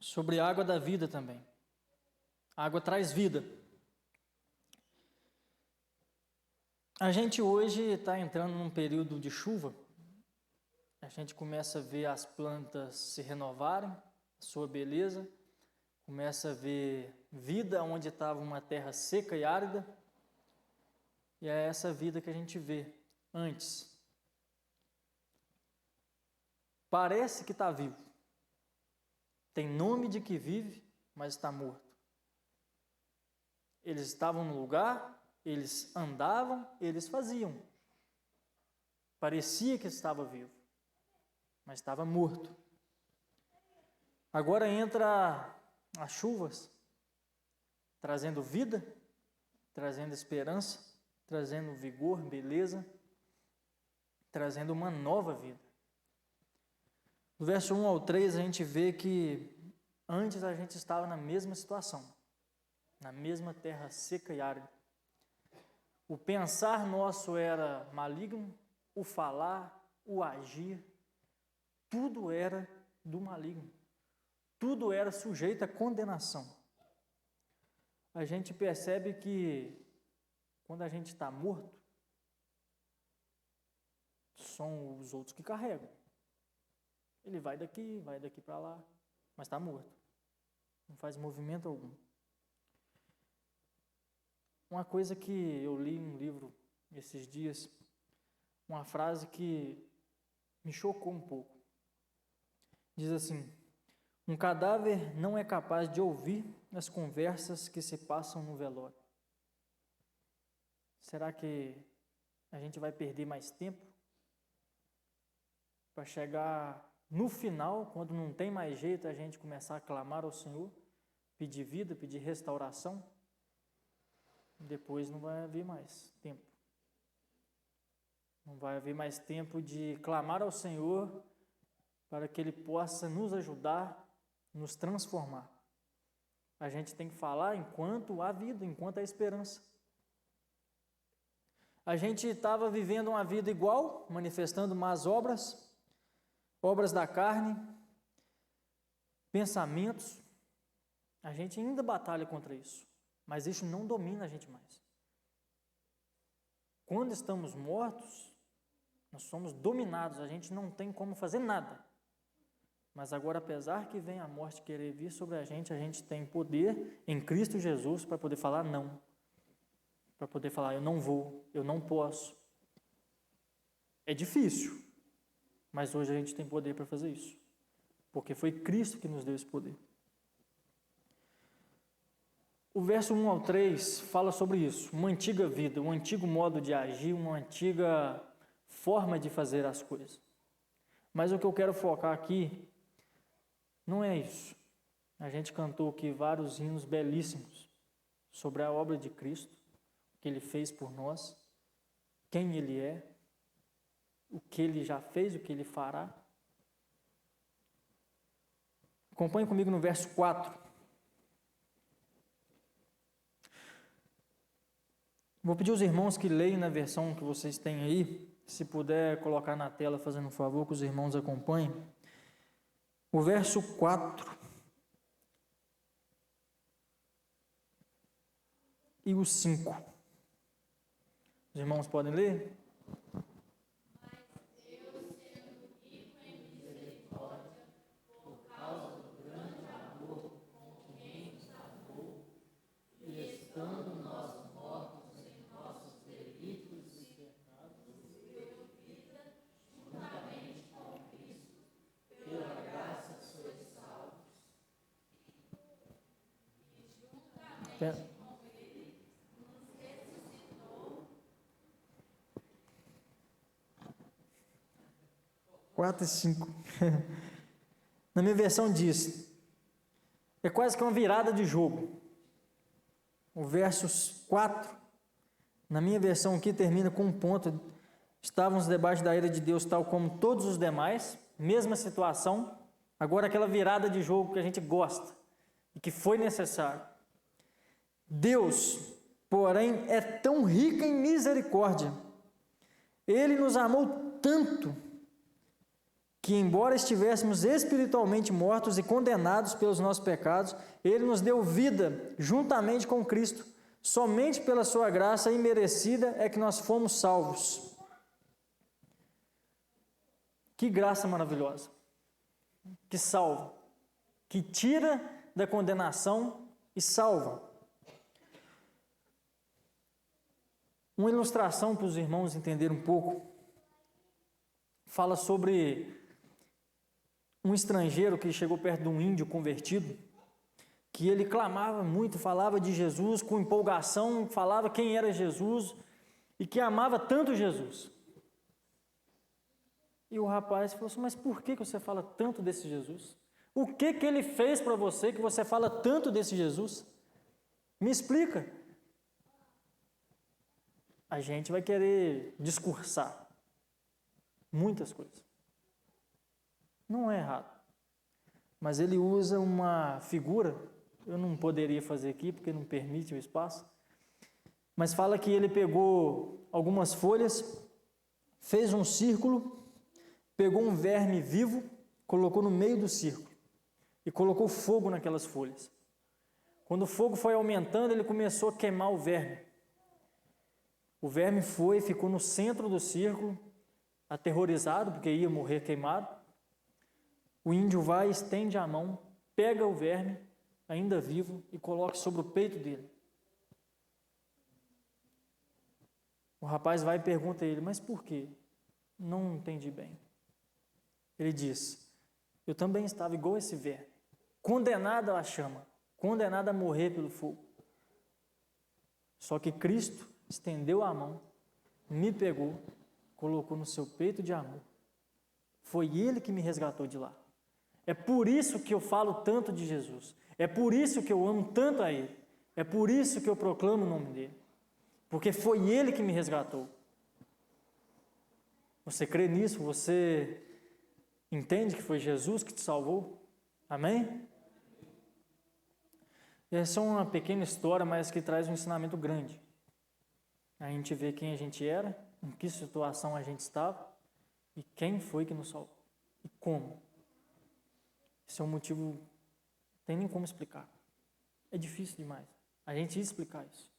sobre a água da vida também. A água traz vida. A gente hoje está entrando num período de chuva. A gente começa a ver as plantas se renovarem, a sua beleza. Começa a ver vida onde estava uma terra seca e árida. E é essa vida que a gente vê antes. Parece que está vivo. Tem nome de que vive, mas está morto. Eles estavam no lugar, eles andavam, eles faziam. Parecia que estava vivo, mas estava morto. Agora entra as chuvas, trazendo vida, trazendo esperança, trazendo vigor, beleza, trazendo uma nova vida. Do verso 1 ao 3 a gente vê que antes a gente estava na mesma situação, na mesma terra seca e árida. O pensar nosso era maligno, o falar, o agir, tudo era do maligno. Tudo era sujeito à condenação. A gente percebe que quando a gente está morto, são os outros que carregam. Ele vai daqui para lá, mas está morto. Não faz movimento algum. Uma coisa que eu li em um livro esses dias, uma frase que me chocou um pouco. Diz assim: um cadáver não é capaz de ouvir as conversas que se passam no velório. Será que a gente vai perder mais tempo para chegar no final, quando não tem mais jeito, a gente começar a clamar ao Senhor, pedir vida, pedir restauração? Depois não vai haver mais tempo. Não vai haver mais tempo de clamar ao Senhor para que Ele possa nos ajudar, nos transformar. A gente tem que falar enquanto há vida, enquanto há esperança. A gente estava vivendo uma vida igual, manifestando más obras, obras da carne, pensamentos. A gente ainda batalha contra isso, mas isso não domina a gente mais. Quando estamos mortos, nós somos dominados, a gente não tem como fazer nada. Mas agora, apesar que vem a morte querer vir sobre a gente tem poder em Cristo Jesus para poder falar não. Para poder falar, eu não vou, eu não posso. É difícil, mas hoje a gente tem poder para fazer isso. Porque foi Cristo que nos deu esse poder. O verso 1 ao 3 fala sobre isso, uma antiga vida, um antigo modo de agir, uma antiga forma de fazer as coisas. Mas o que eu quero focar aqui não é isso. A gente cantou aqui vários hinos belíssimos sobre a obra de Cristo, o que Ele fez por nós, quem Ele é, o que Ele já fez, o que Ele fará. Acompanhe comigo no verso 4. Vou pedir aos irmãos que leiam na versão que vocês têm aí, se puder colocar na tela, fazendo um favor, que os irmãos acompanhem. O verso 4 e o 5. Os irmãos podem ler? Quatro e 5. Na minha versão diz, é quase que uma virada de jogo. O verso 4, na minha versão aqui, termina com um ponto: estávamos debaixo da ira de Deus, tal como todos os demais, mesma situação, agora aquela virada de jogo que a gente gosta e que foi necessário. Deus, porém, é tão rico em misericórdia, Ele nos amou tanto, que, embora estivéssemos espiritualmente mortos e condenados pelos nossos pecados, Ele nos deu vida juntamente com Cristo. Somente pela sua graça imerecida é que nós fomos salvos. Que graça maravilhosa, que salva, que tira da condenação e salva. Uma ilustração para os irmãos entenderem um pouco, fala sobre um estrangeiro que chegou perto de um índio convertido, que ele clamava muito, falava de Jesus com empolgação, falava quem era Jesus e que amava tanto Jesus. E o rapaz falou assim, mas por que você fala tanto desse Jesus? O que ele fez para você que você fala tanto desse Jesus? Me explica. A gente vai querer discursar muitas coisas. Não é errado. Mas ele usa uma figura, eu não poderia fazer aqui porque não permite o espaço, mas fala que ele pegou algumas folhas, fez um círculo, pegou um verme vivo, colocou no meio do círculo e colocou fogo naquelas folhas. Quando o fogo foi aumentando, ele começou a queimar o verme. O verme ficou no centro do círculo, aterrorizado, porque ia morrer queimado. O índio vai, estende a mão, pega o verme, ainda vivo, e coloca sobre o peito dele. O rapaz vai e pergunta a ele, mas por quê? Não entendi bem. Ele diz, eu também estava igual esse verme, condenado à chama, condenado a morrer pelo fogo. Só que Cristo estendeu a mão, me pegou, colocou no seu peito de amor. Foi Ele que me resgatou de lá. É por isso que eu falo tanto de Jesus. É por isso que eu amo tanto a Ele. É por isso que eu proclamo o nome dEle. Porque foi Ele que me resgatou. Você crê nisso? Você entende que foi Jesus que te salvou? Amém? Essa é uma pequena história, mas que traz um ensinamento grande. A gente vê quem a gente era, em que situação a gente estava e quem foi que nos salvou e como. Esse é um motivo, não tem nem como explicar. É difícil demais a gente explicar isso.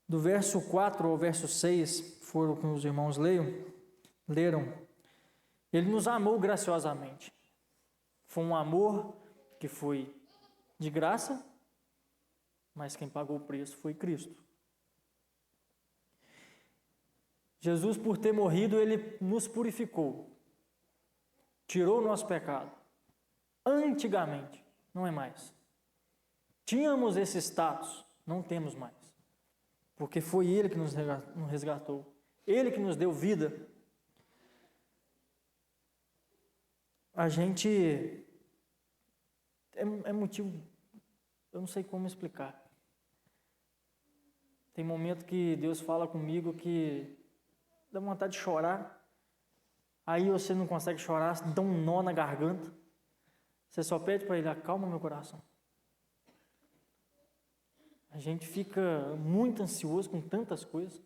Do verso 4 ao verso 6, foram o que os irmãos leram, Ele nos amou graciosamente. Foi um amor que foi de graça, mas quem pagou o preço foi Cristo. Jesus, por ter morrido, Ele nos purificou, tirou o nosso pecado. Antigamente, não é mais. Tínhamos esse status, não temos mais. Porque foi Ele que nos resgatou, Ele que nos deu vida. A gente é motivo, eu não sei como explicar. Tem momento que Deus fala comigo que dá vontade de chorar, aí você não consegue chorar, dá um nó na garganta, você só pede para Ele, acalma meu coração. A gente fica muito ansioso com tantas coisas,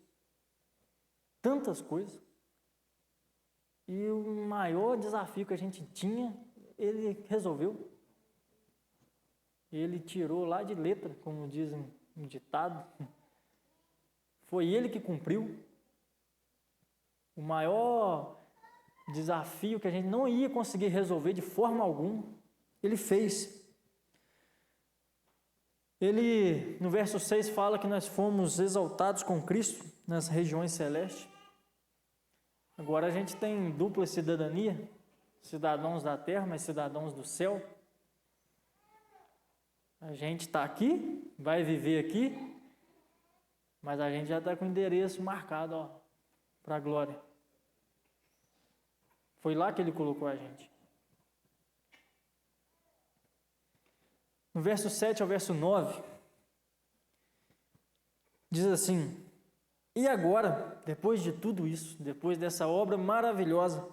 e o maior desafio que a gente tinha, Ele resolveu. Ele tirou lá de letra, como dizem no ditado. Foi Ele que cumpriu. O maior desafio que a gente não ia conseguir resolver de forma alguma, Ele fez. Ele, no verso 6, fala que nós fomos exaltados com Cristo nas regiões celestes. Agora a gente tem dupla cidadania, cidadãos da terra, mas cidadãos do céu. A gente está aqui, vai viver aqui, mas a gente já está com o endereço marcado para a glória. Foi lá que Ele colocou a gente. No verso 7 ao verso 9, diz assim, e agora, depois de tudo isso, depois dessa obra maravilhosa,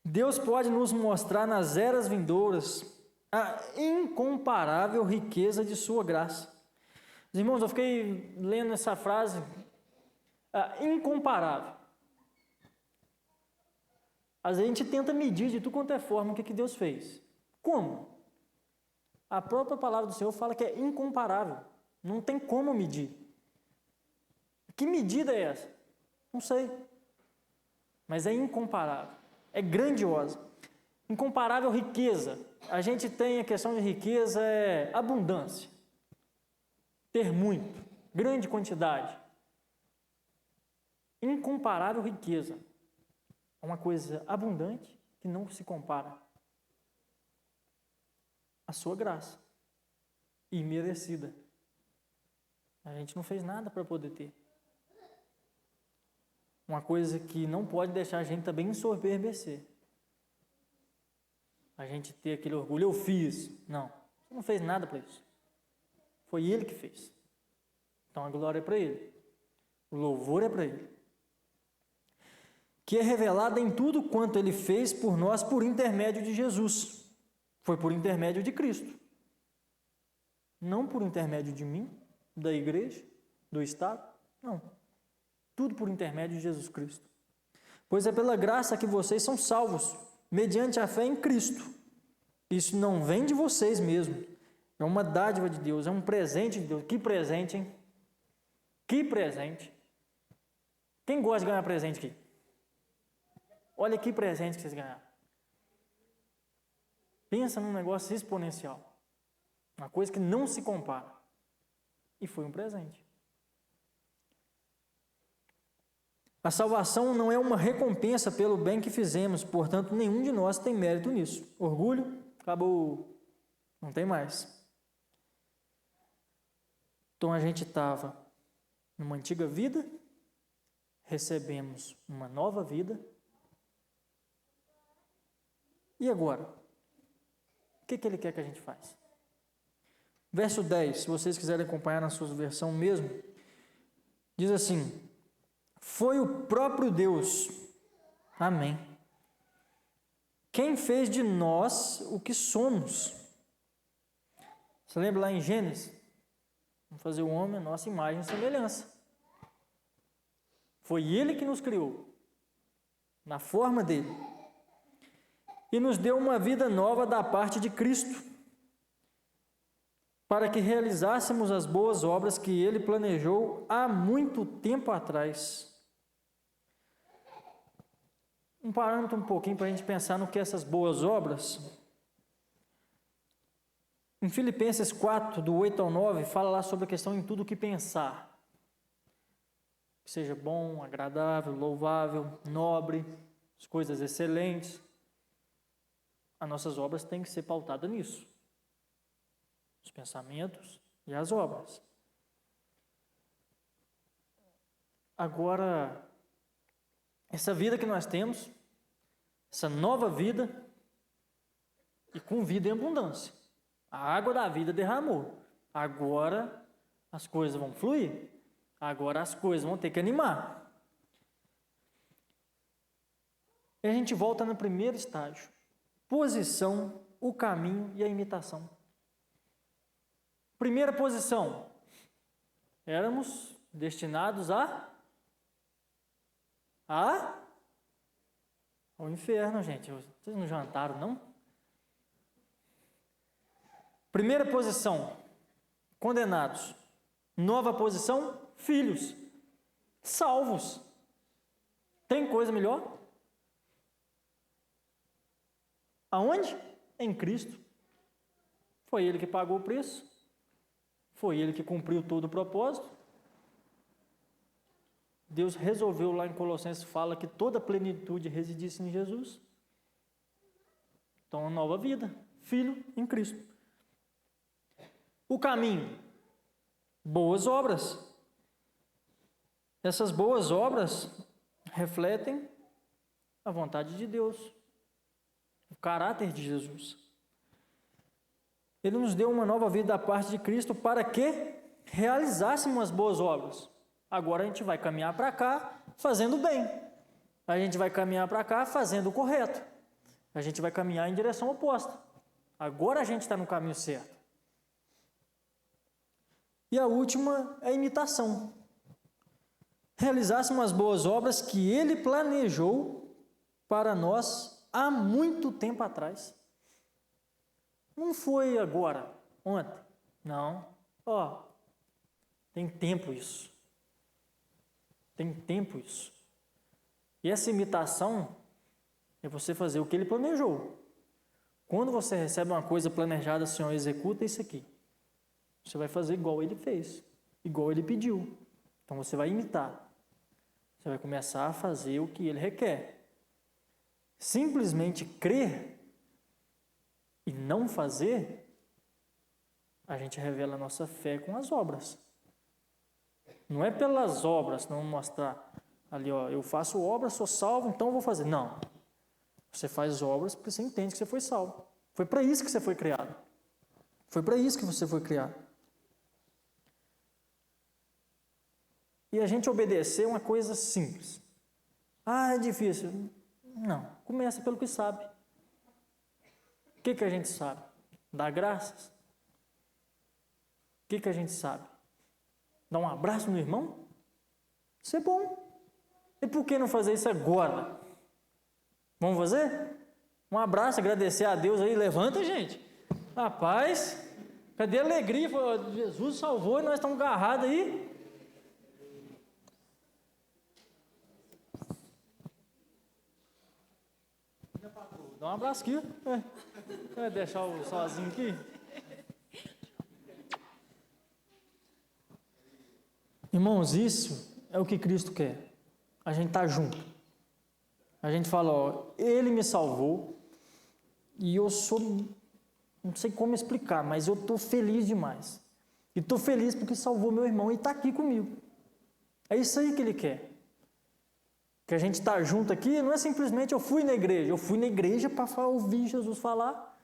Deus pode nos mostrar nas eras vindouras a incomparável riqueza de sua graça. Os irmãos, eu fiquei lendo essa frase, a incomparável. Às vezes a gente tenta medir de tudo quanto é forma o que Deus fez. Como? A própria palavra do Senhor fala que é incomparável. Não tem como medir. Que medida é essa? Não sei. Mas é incomparável. É grandiosa. Incomparável riqueza. A gente tem a questão de riqueza, é abundância. Ter muito. Grande quantidade. Incomparável riqueza. É uma coisa abundante que não se compara. A sua graça. Imerecida. A gente não fez nada para poder ter. Uma coisa que não pode deixar a gente também ensoberbecer. A gente ter aquele orgulho, eu fiz. Não, você não fez nada para isso. Foi Ele que fez. Então a glória é para Ele. O louvor é para Ele. Que é revelada em tudo quanto Ele fez por nós por intermédio de Jesus. Foi por intermédio de Cristo. Não por intermédio de mim, da igreja, do Estado. Não. Tudo por intermédio de Jesus Cristo. Pois é pela graça que vocês são salvos, mediante a fé em Cristo. Isso não vem de vocês mesmos. É uma dádiva de Deus, é um presente de Deus. Que presente, hein? Que presente. Quem gosta de ganhar presente aqui? Olha que presente que vocês ganharam. Pensa num negócio exponencial. Uma coisa que não se compara. E foi um presente. A salvação não é uma recompensa pelo bem que fizemos, portanto, nenhum de nós tem mérito nisso. Orgulho, acabou. Não tem mais. Então a gente estava numa antiga vida, recebemos uma nova vida. E agora? O que Ele quer que a gente faça? Verso 10, se vocês quiserem acompanhar na sua versão mesmo, diz assim: foi o próprio Deus, amém, quem fez de nós o que somos. Você lembra lá em Gênesis? Vamos fazer o homem a nossa imagem e semelhança. Foi Ele que nos criou, na forma dele, e nos deu uma vida nova da parte de Cristo, para que realizássemos as boas obras que Ele planejou há muito tempo atrás. Um parâmetro um pouquinho para a gente pensar no que essas boas obras. Em Filipenses 4, do 8 ao 9, fala lá sobre a questão em tudo o que pensar. Que seja bom, agradável, louvável, nobre, as coisas excelentes. As nossas obras têm que ser pautadas nisso. Os pensamentos e as obras. Agora, essa vida que nós temos, essa nova vida, e com vida em abundância. A água da vida derramou. Agora as coisas vão fluir. Agora as coisas vão ter que animar. E a gente volta no primeiro estágio. Posição, o caminho e a imitação. Primeira posição. Éramos destinados ao inferno, gente. Vocês não jantaram, não? Primeira posição, condenados. Nova posição, filhos, salvos. Tem coisa melhor? Aonde? Em Cristo. Foi Ele que pagou o preço. Foi Ele que cumpriu todo o propósito. Deus resolveu lá em Colossenses, fala que toda a plenitude residisse em Jesus. Então, uma nova vida, filho em Cristo. O caminho, boas obras. Essas boas obras refletem a vontade de Deus, o caráter de Jesus. Ele nos deu uma nova vida da parte de Cristo para que realizássemos as boas obras. Agora a gente vai caminhar para cá fazendo bem. A gente vai caminhar para cá fazendo o correto. A gente vai caminhar em direção oposta. Agora a gente está no caminho certo. E a última é a imitação. Realizássemos as boas obras que Ele planejou para nós há muito tempo atrás. Não foi agora, ontem. Não. Tem tempo isso. Tem tempo isso. E essa imitação é você fazer o que ele planejou. Quando você recebe uma coisa planejada, assim, executa isso aqui. Você vai fazer igual ele fez, igual ele pediu. Então você vai imitar. Você vai começar a fazer o que ele requer. Simplesmente crer e não fazer, a gente revela a nossa fé com as obras. Não é pelas obras, não mostrar ali, eu faço obras, sou salvo, então vou fazer. Não. Você faz obras porque você entende que você foi salvo. Foi para isso que você foi criado. Foi para isso que você foi criado. E a gente obedecer é uma coisa simples. É difícil. Não. Começa pelo que sabe. O que a gente sabe? Dar graças. O que a gente sabe? Dar um abraço no irmão? Isso é bom. E por que não fazer isso agora? Vamos fazer? Um abraço, agradecer a Deus aí. Levanta, gente. Rapaz, cadê a alegria? Jesus salvou e nós estamos agarrados aí. Dá um abraço aqui. Vai deixar o sozinho aqui? Irmãos, isso é o que Cristo quer. A gente está junto. A gente fala, Ele me salvou e eu sou, não sei como explicar, mas eu estou feliz demais. E estou feliz porque salvou meu irmão e está aqui comigo. É isso aí que Ele quer. Que a gente está junto aqui, não é simplesmente eu fui na igreja para ouvir Jesus falar,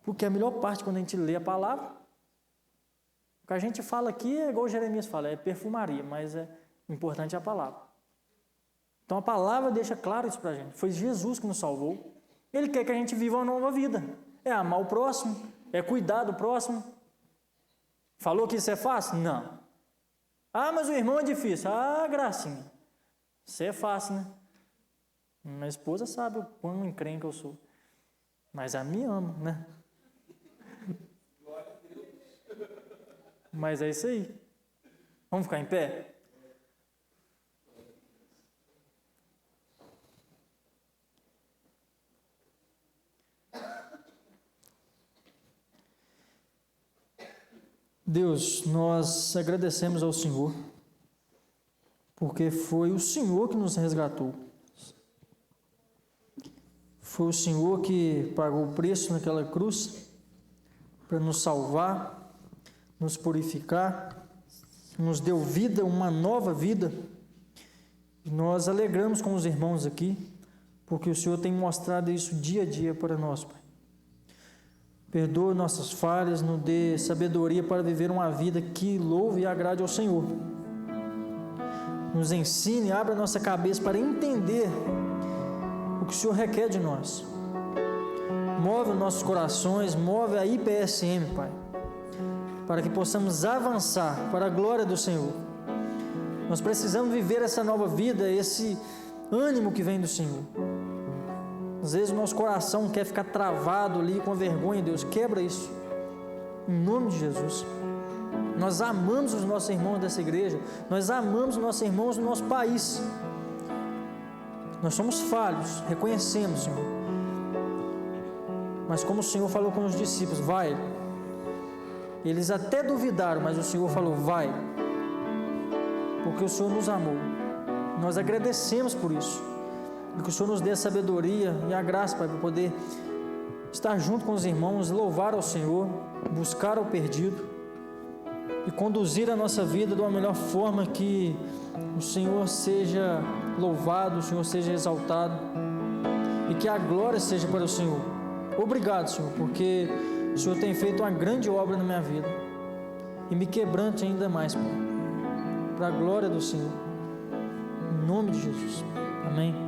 porque a melhor parte quando a gente lê a palavra, o que a gente fala aqui é igual Jeremias fala, é perfumaria, mas é importante a palavra. Então a palavra deixa claro isso para a gente, foi Jesus que nos salvou, Ele quer que a gente viva uma nova vida, é amar o próximo, é cuidar do próximo. Falou que isso é fácil? Não. Mas o irmão é difícil, gracinha. Isso é fácil, né? Minha esposa sabe o quão encrenca eu sou. Mas a minha ama, né? Mas é isso aí. Vamos ficar em pé? Deus, nós agradecemos ao Senhor, porque foi o Senhor que nos resgatou. Foi o Senhor que pagou o preço naquela cruz para nos salvar, nos purificar, nos deu vida, uma nova vida. E nós alegramos com os irmãos aqui, porque o Senhor tem mostrado isso dia a dia para nós, Pai. Perdoa nossas falhas, nos dê sabedoria para viver uma vida que louve e agrade ao Senhor. Nos ensine, abra nossa cabeça para entender o que o Senhor requer de nós. Move os nossos corações, move a IPSM, Pai, para que possamos avançar para a glória do Senhor. Nós precisamos viver essa nova vida, esse ânimo que vem do Senhor. Às vezes o nosso coração quer ficar travado ali com vergonha, Deus, quebra isso, em nome de Jesus. Nós amamos os nossos irmãos dessa igreja, nós amamos os nossos irmãos do nosso país. Nós somos falhos, reconhecemos, Senhor. Mas como o Senhor falou com os discípulos, vai. Eles até duvidaram, mas o Senhor falou, vai. Porque o Senhor nos amou. Nós agradecemos por isso. E que o Senhor nos dê a sabedoria e a graça, Pai, para poder estar junto com os irmãos, louvar ao Senhor, buscar ao perdido e conduzir a nossa vida de uma melhor forma, que o Senhor seja louvado, o Senhor seja exaltado e que a glória seja para o Senhor. Obrigado, Senhor, porque o Senhor tem feito uma grande obra na minha vida e me quebrante ainda mais, Pai, para a glória do Senhor. Em nome de Jesus. Amém.